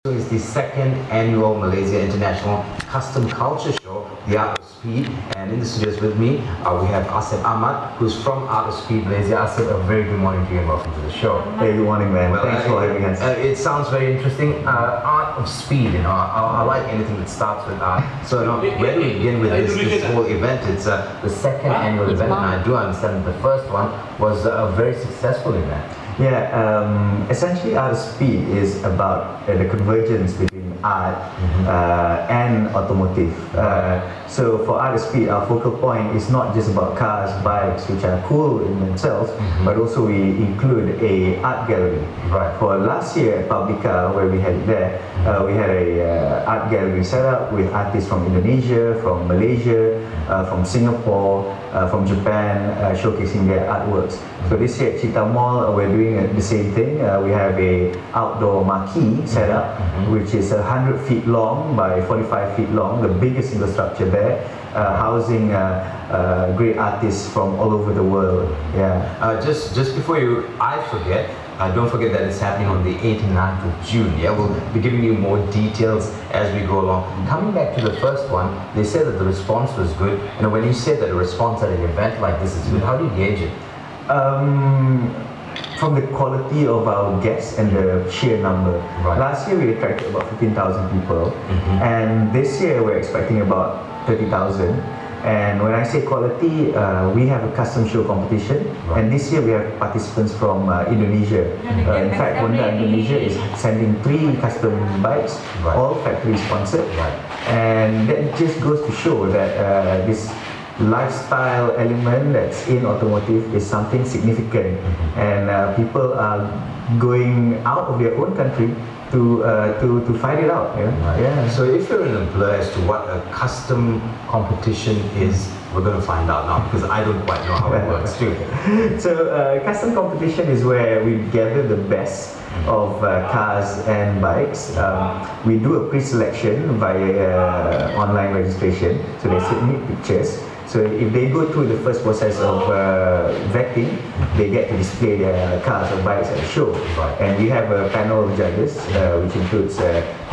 So it's the second annual Malaysia International Custom Culture Show, the Art of Speed. And in the studios with me, we have Asif Ahmad, who's from Art of Speed Malaysia. Asif, a very good morning to you and welcome to the show. Hey, good morning, man. Well, Thanks for having us. It sounds very interesting. Art of Speed, I like anything that starts with art. So, where do we begin with this whole event? It's the second annual event, and I do understand that the first one was a very successful event. Yeah, essentially Art of Speed is about the convergence between art and automotive. So for Art of Speed, our focal point is not just about cars, bikes, which are cool in themselves, but also we include a art gallery. Right. For last year at Publica, where we had it there, we had a art gallery set up with artists from Indonesia, from Malaysia, from Singapore, from Japan, showcasing their artworks. So this year at Cheetah Mall, we're doing the same thing. We have a outdoor marquee set up, which is 100 feet long by 45 feet long, the biggest single structure there, housing great artists from all over the world. Yeah. Just before I forget, don't forget that it's happening on the 8th and 9th of June. Yeah, we'll be giving you more details as we go along. Coming back to the first one, they said that the response was good. When you say that a response at an event like this is good, how do you gauge it? From the quality of our guests and the sheer number. Right. Last year we attracted about 15,000 people, and this year we're expecting about 30,000. And when I say quality, we have a custom show competition, and this year we have participants from Indonesia. In fact, Honda Indonesia is sending 3 custom bikes, all factory sponsored, and that just goes to show that this lifestyle element that's in automotive is something significant, and people are going out of their own country to find it out. Yeah. So if you're an employer as to what a custom competition is, we're going to find out now, because I don't quite know how it works too. So custom competition is where we gather the best of cars and bikes. We do a pre-selection via online registration, so they submit pictures. So if they go through the first process of vetting, they get to display their cars or bikes at the show. And we have a panel of judges, which includes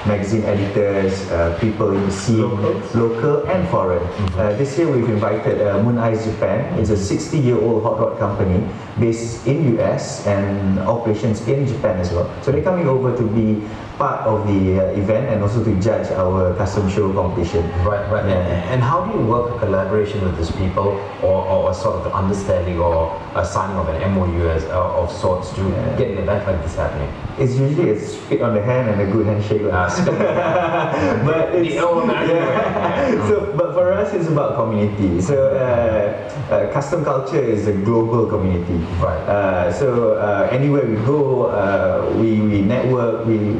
magazine editors, people in the scene, local and foreign. This year we've invited Moon Eyes Japan. It's a 60-year-old hot rod company based in US and operations in Japan as well. So they're coming over to be part of the event and also to judge our custom show competition. Right. Yeah. And how do you work a collaboration with these people, or sort of understanding or signing of an MOU of sorts to get an event like this happening? It's usually a spit on the hand and a good handshake. But but for us it's about community. So custom culture is a global community. So anywhere we go, we network, we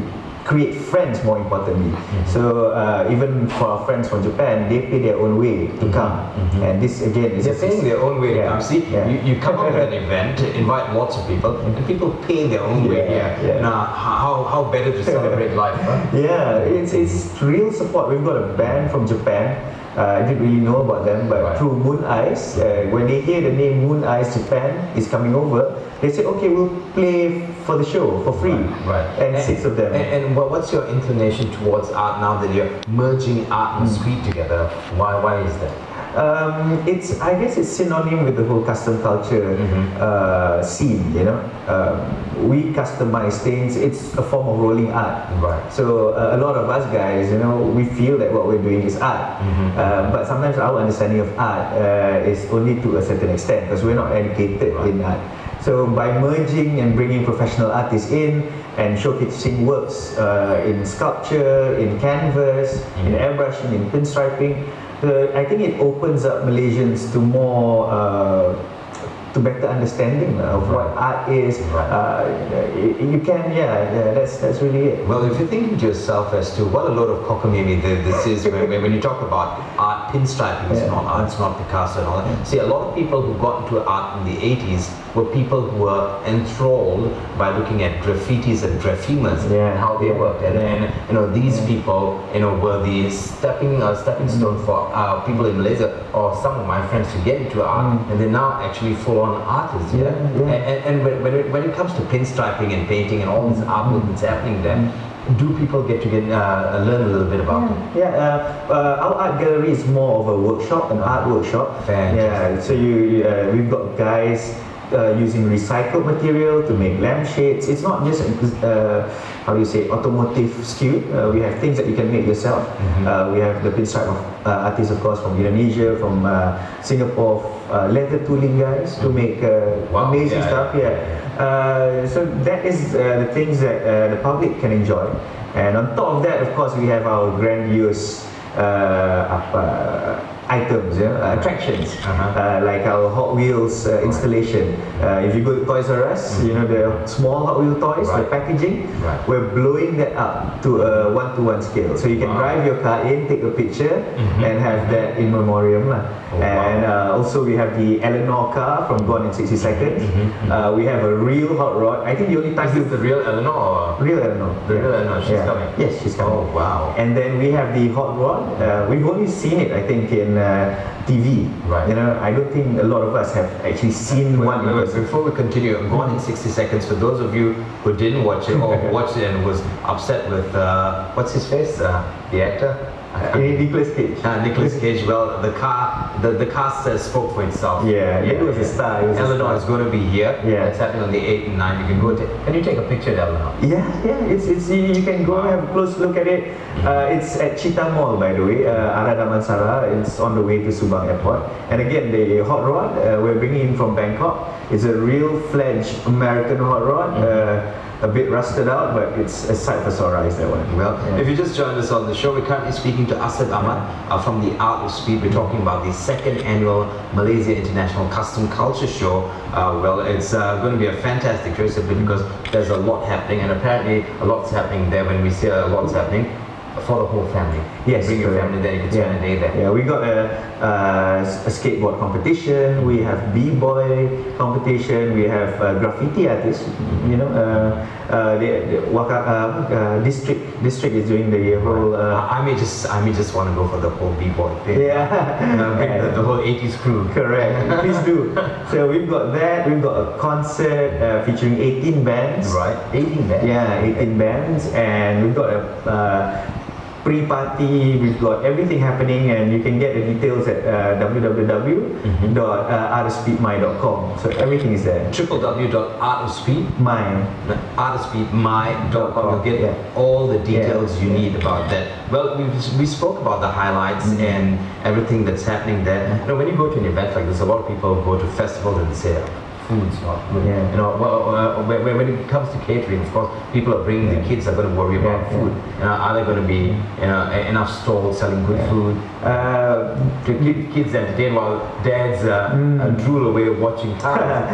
create friends, more importantly. So even for our friends from Japan, they pay their own way to come. And this again is they're paying their own way to come. See, you come up with an event, invite lots of people, and people pay their own way. Now, how better to celebrate life? Huh? Yeah, it's real support. We've got a band from Japan. I didn't really know about them, but through Moon Eyes, when they hear the name Moon Eyes Japan is coming over, they say, okay, we'll play for the show for free. And 6 of them. And what's your inclination towards art now that you're merging art and speed together? Why is that? I guess it's synonym with the whole custom culture scene. We customize things. It's a form of rolling art. So a lot of us guys, we feel that what we're doing is art. But sometimes our understanding of art is only to a certain extent, because we're not educated in art. So by merging and bringing professional artists in and showcasing works in sculpture, in canvas, in airbrushing, in pinstriping, I think it opens up Malaysians to more to better understanding of what art is. You can, that's really it. Well, if you're thinking to yourself as to what a load of cockamamie this is, when you talk about art, pinstriping is not art, it's not Picasso and all that. See, a lot of people who got into art in the 80s were people who were enthralled by looking at graffitis and graffimas and how they worked. And these people, were the stepping stone for people in Malaysia, or some of my friends, to get into art, and they're now actually full-on artists. And when it comes to pinstriping and painting and all this artwork that's happening there, do people get to learn a little bit about it? Our art gallery is more of a workshop, an art workshop. Fantastic. So we've got guys using recycled material to make lampshades. It's not just automotive skewed. We have things that you can make yourself. We have the pinstripe of artists, of course, from Indonesia, from Singapore, leather tooling guys to make amazing stuff. So that is the things that the public can enjoy. And on top of that, of course, we have our grandiose items, attractions, like our Hot Wheels installation. If you go to Toys R Us, you know the small Hot Wheel toys, the packaging, we're blowing that up to a 1-to-1 scale. So you can drive your car in, take a picture, and have that in memoriam. Also we have the Eleanor car from Gone in 60 Seconds. We have a real hot rod. I think the only time is the real Eleanor or? Real Eleanor. The real Eleanor, she's coming? Yes, she's coming. Oh, wow. And then we have the hot rod. We've only seen it, I think, in TV. Right. You know, I don't think a lot of us have actually seen one. Before we continue, Gone in 60 Seconds, for those of you who didn't watch it or watched it and was upset with, what's his face? The actor? Nicolas Cage. Nicolas Cage. Well, the cast spoke for itself. It was a star. Eleanor is going to be here. It's happening on the 8th and 9th. You can go. Can you take a picture of Eleanor? It's you can go have a close look at it. It's at Cheetah Mall, by the way. Arah Damansara. It's on the way to Subang Airport. And again, the hot rod we're bringing in from Bangkok. It's a real fledged American hot rod. A bit rusted out, but it's a sight for sore eyes, that one. Well, if you just joined us on the show, we're currently speaking to Asad Ahmad from the Art of Speed. We're talking about the 2nd annual Malaysia International Custom Culture Show. It's going to be a fantastic show simply because there's a lot happening, and apparently a lot's happening there. When we say a lot's happening, for the whole family. Yes, bring your family there. You can spend a day there. We got a skateboard competition. We have b-boy competition. We have graffiti artists. You know, the district is doing the whole. I may just want to go for the whole b-boy thing. The whole 80s crew. Correct. Please do. So we've got that. We've got a concert featuring 18 bands. Right. 18 bands. Yeah, 18 bands, and we've got a pre-party, we've got everything happening, and you can get the details at www.artofspeedmy.com. So everything is there. www.artofspeedmy.com. You'll get all the details you need about that. Well, we spoke about the highlights and everything that's happening there. You know, when you go to an event like this, a lot of people go to festivals and say, food's not good. You know, when it comes to catering, of course, people are bringing the kids are going to worry about food. You know, are there going to be enough stalls selling good food to keep kids entertained while dads drool away watching cars?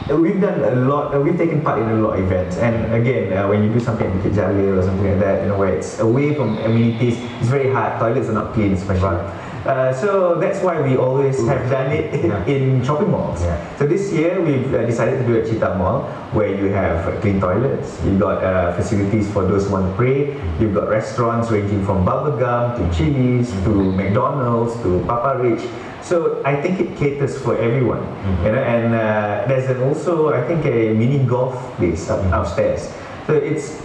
We've done a lot. We've taken part in a lot of events, and again, when you do something at Bukit Jalil or something like that, you know, where it's away from amenities, it's very hard. Toilets are not clean, especially. So that's why we always have done it in shopping malls. So this year we've decided to do it at Cheetah Mall, where you have clean toilets, you've got facilities for those who want to pray, you've got restaurants ranging from Bubblegum to Chili's to McDonald's to Papa Rich. So I think it caters for everyone. You know, and there's also I think a mini golf place upstairs. So it's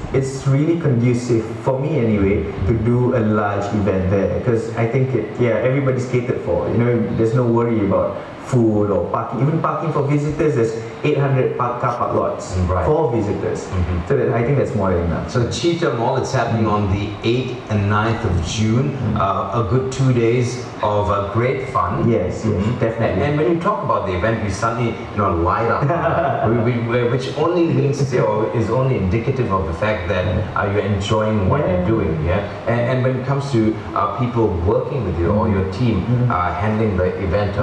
really conducive for me anyway to do a large event there, because I think everybody's catered for. You know, there's no worry about food or parking. Even parking for visitors, there's 800 car park lots for visitors. So I think that's more than enough. So Cheetah Mall, it's happening on the 8th and 9th of June. A good 2 days of great fun. Yes, definitely. And when you talk about the event, we suddenly light up, which only means to say, or is only indicative of the fact that you're enjoying what you're doing. And when it comes to people working with you or your team handling the event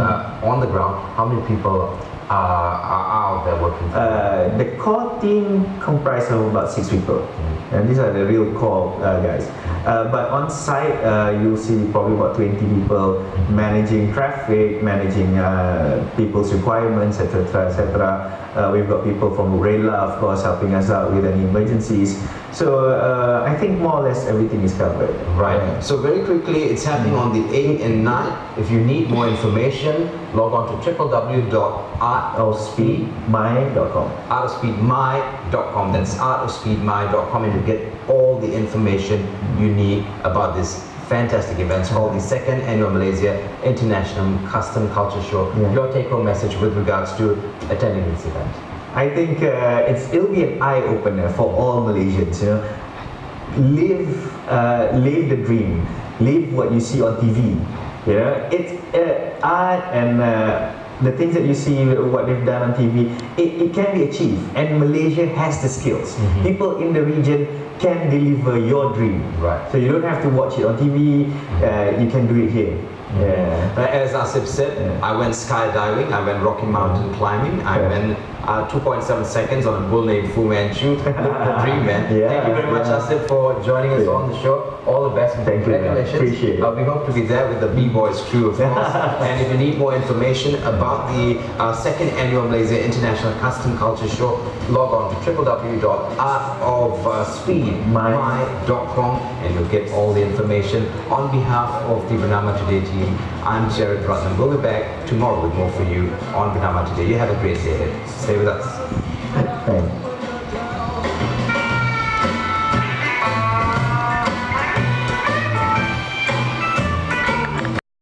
on the ground, how many people are out there working for you? The core team comprises of about 6 people, and these are the real core guys. But on site, you'll see probably about 20 people managing traffic, managing people's requirements, etc., etc. We've got people from Rela, of course, helping us out with any emergencies. So I think more or less everything is covered. Right. So very quickly, it's happening on the 8th and 9th. If you need more information, log on to Artofspeedmy.com. artofspeedmy.com. That's artofspeedmy.com, and you get all the information you need about this fantastic event. It's called the second annual Malaysia International Custom Culture Show. Your take-home message with regards to attending this event? I think it'll be an eye-opener for all Malaysians. You know, live the dream, live what you see on TV. You know, it's art and the things that you see, what they've done on TV. It can be achieved, and Malaysia has the skills. People in the region can deliver your dream. Right. So you don't have to watch it on TV. You can do it here. As Asif said, I went skydiving, I went Rocky Mountain climbing, I went 2.7 seconds on a bull named Fu Manchu. The dream, man. Thank you very much, Asif, for joining us on the show. All the best. Thank you. Congratulations. Appreciate it. We hope to be there with the B-Boys crew, of course. And if you need more information about the second annual Malaysia International Custom Culture Show, log on to www.artofspeedmy.com and you'll get all the information. On behalf of the Bernama Today team, I'm Gerard Ratnam. We'll be back tomorrow with more for you on Bernama Today. You have a great day ahead. Stay with us. Thanks.